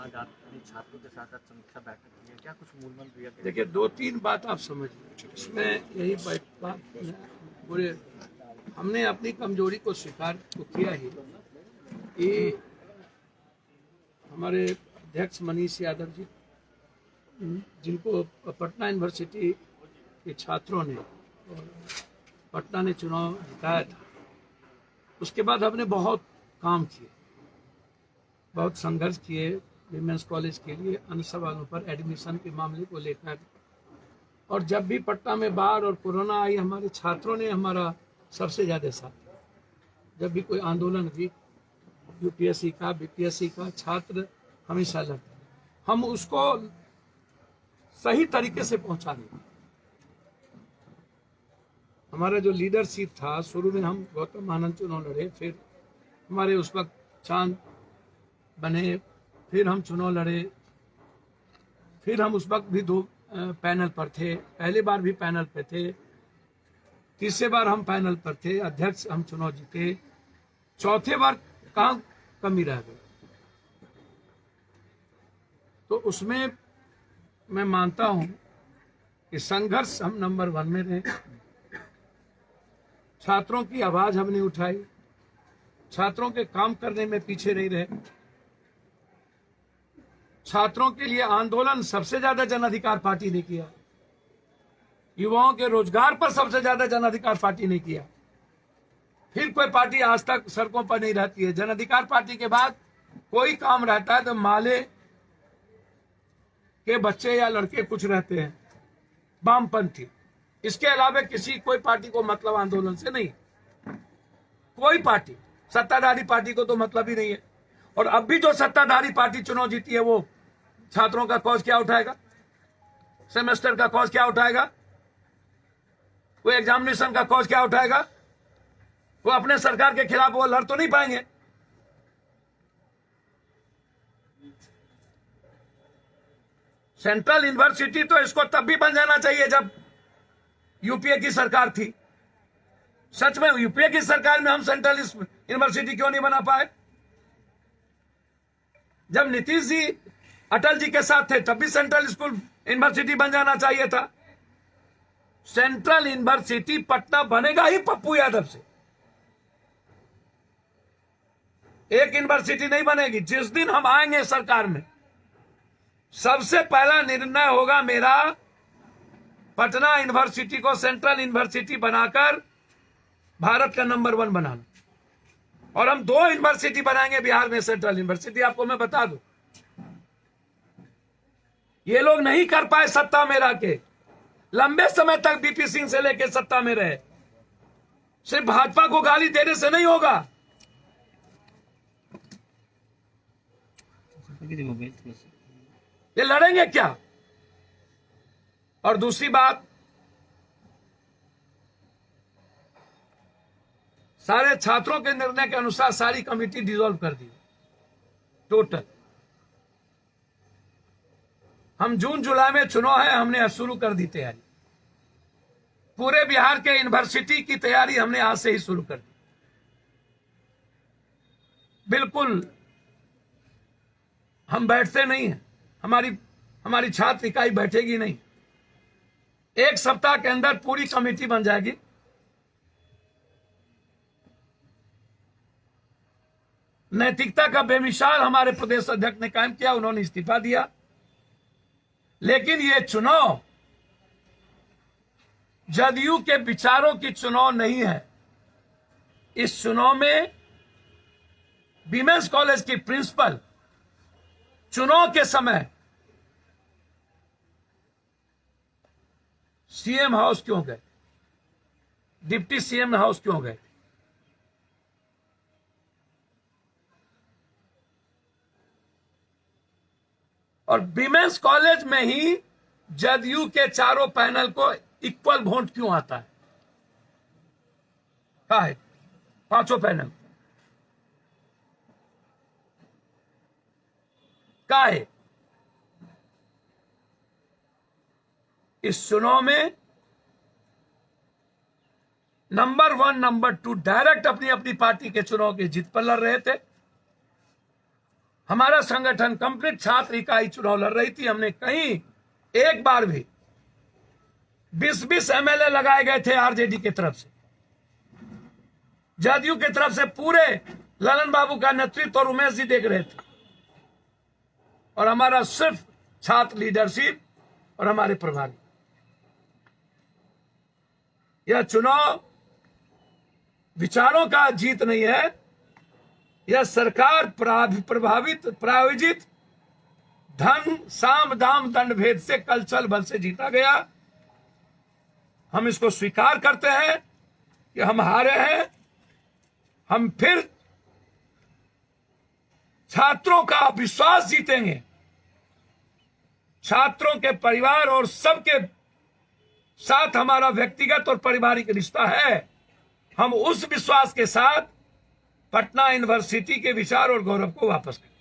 आज आपने छात्रों के साथ आज समीक्षा बैठक की है, क्या कुछ मूल मंत्र दिया गया? देखिए, दो तीन बात आप समझ लीजिए। इसमें यही बात पूरे हमने अपनी कमजोरी को स्वीकार तो किया ही कि हमारे अध्यक्ष मनीष यादव जी, जिनको पटना यूनिवर्सिटी के छात्रों ने और पटना ने चुनाव जिताया था, उसके बाद हमने बहुत काम किए, बहुत संघर्ष किए विमेंस कॉलेज के लिए अन्य सवालों पर, एडमिशन के मामले को लेकर। और जब भी पटना में बाढ़ और कोरोना आई, हमारे छात्रों ने हमारा सबसे ज़्यादा साथ दिया। जब भी कोई आंदोलन हुई, यूपीएससी का, बीपीएससी का, छात्र हमेशा लड़ते, हम उसको सही तरीके से पहुंचा दें। हमारा जो लीडरशिप था, शुरू में हम गौतम आनंद चुनाव लड़े, फिर हमारे उस वक्त चांद बने, फिर हम चुनाव लड़े, फिर हम उस वक्त भी दो पैनल पर थे, पहली बार भी पैनल पे थे, तीसरे बार हम पैनल पर थे, अध्यक्ष हम चुनाव जीते, चौथे बार कहाँ कमी रह गई। तो उसमें मैं मानता हूं कि संघर्ष हम नंबर 1 में रहे। छात्रों की आवाज हमने उठाई, छात्रों के काम करने में पीछे नहीं रहे। छात्रों के लिए आंदोलन सबसे ज्यादा जन अधिकार पार्टी ने किया, युवाओं के रोजगार पर सबसे ज्यादा जन अधिकार पार्टी ने किया। फिर कोई पार्टी आज तक सड़कों पर नहीं रहती है। जन अधिकार पार्टी के बाद कोई काम रहता है तो माले के बच्चे या लड़के कुछ रहते हैं, वामपंथी। इसके अलावा किसी कोई पार्टी को मतलब आंदोलन से नहीं, कोई पार्टी, सत्ताधारी पार्टी को तो मतलब ही नहीं है। और अब भी जो सत्ताधारी पार्टी चुनाव जीती है, वो छात्रों का कॉज क्या उठाएगा, सेमेस्टर का कॉज क्या उठाएगा, कोई एग्जामिनेशन का कॉज क्या उठाएगा? वो अपने सरकार के खिलाफ वो लड़ तो नहीं पाएंगे। सेंट्रल यूनिवर्सिटी तो इसको तब भी बन जाना चाहिए जब यूपीए की सरकार थी। सच में यूपीए की सरकार में हम सेंट्रल यूनिवर्सिटी क्यों नहीं बना पाए? जब नीतीश जी अटल जी के साथ थे, तब भी सेंट्रल स्कूल यूनिवर्सिटी बन जाना चाहिए था। सेंट्रल यूनिवर्सिटी पटना बनेगा ही पप्पू यादव से, एक यूनिवर्सिटी नहीं बनेगी। जिस दिन हम आएंगे सरकार में, सबसे पहला निर्णय होगा मेरा, पटना यूनिवर्सिटी को सेंट्रल यूनिवर्सिटी बनाकर भारत का नंबर 1 बनाना। और हम 2 यूनिवर्सिटी बनाएंगे बिहार में, सेंट्रल यूनिवर्सिटी। आपको मैं बता दूं, ये लोग नहीं कर पाए सत्ता में रह के, लंबे समय तक बीपी सिंह से लेकर सत्ता में रहे। सिर्फ भाजपा को गाली देने से नहीं होगा। ये लड़ेंगे क्या? और दूसरी बात, सारे छात्रों के निर्णय के अनुसार सारी कमेटी डिसॉल्व कर दी टोटल। हम जून जुलाई में चुनाव है, हमने शुरू कर दी तैयारी। पूरे बिहार के यूनिवर्सिटी की तैयारी हमने आज से ही शुरू कर दी। बिल्कुल हम बैठते नहीं हैं, हमारी छात्र इकाई बैठेगी नहीं। 1 सप्ताह के अंदर पूरी कमेटी बन जाएगी। नैतिकता का बेमिसाल हमारे प्रदेश अध्यक्ष ने कायम किया, उन्होंने इस्तीफा दिया। लेकिन ये चुनाव जदयू के विचारों की चुनाव नहीं है। इस चुनाव में विमेंस कॉलेज की प्रिंसिपल चुनाव के समय सीएम हाउस क्यों गए, डिप्टी सीएम हाउस क्यों गए? और विमेंस कॉलेज में ही जदयू के चारों पैनल को इक्वल वोट क्यों आता है? क्या है 5 पैनल का है? इस चुनाव में नंबर 1, नंबर 2 डायरेक्ट अपनी अपनी पार्टी के चुनाव की जीत पर लड़ रहे थे। हमारा संगठन कंप्लीट छात्र इकाई चुनाव लड़ रही थी। हमने कहीं एक बार भी 20-20 एमएलए लगाए गए थे आरजेडी की तरफ से, जदयू की तरफ से पूरे ललन बाबू का नेतृत्व और उमेश जी देख रहे थे, और हमारा सिर्फ छात्र लीडरशिप और हमारे प्रभारी। यह चुनाव विचारों का जीत नहीं है, यह सरकार प्रभावित प्रायोजित धन साम दाम दंड भेद से कल छल बल से जीता गया। हम इसको स्वीकार करते हैं कि हम हारे हैं। हम फिर छात्रों का विश्वास जीतेंगे। छात्रों के परिवार और सबके साथ हमारा व्यक्तिगत और पारिवारिक रिश्ता है। हम उस विश्वास के साथ पटना यूनिवर्सिटी के विचार और गौरव को वापस करें।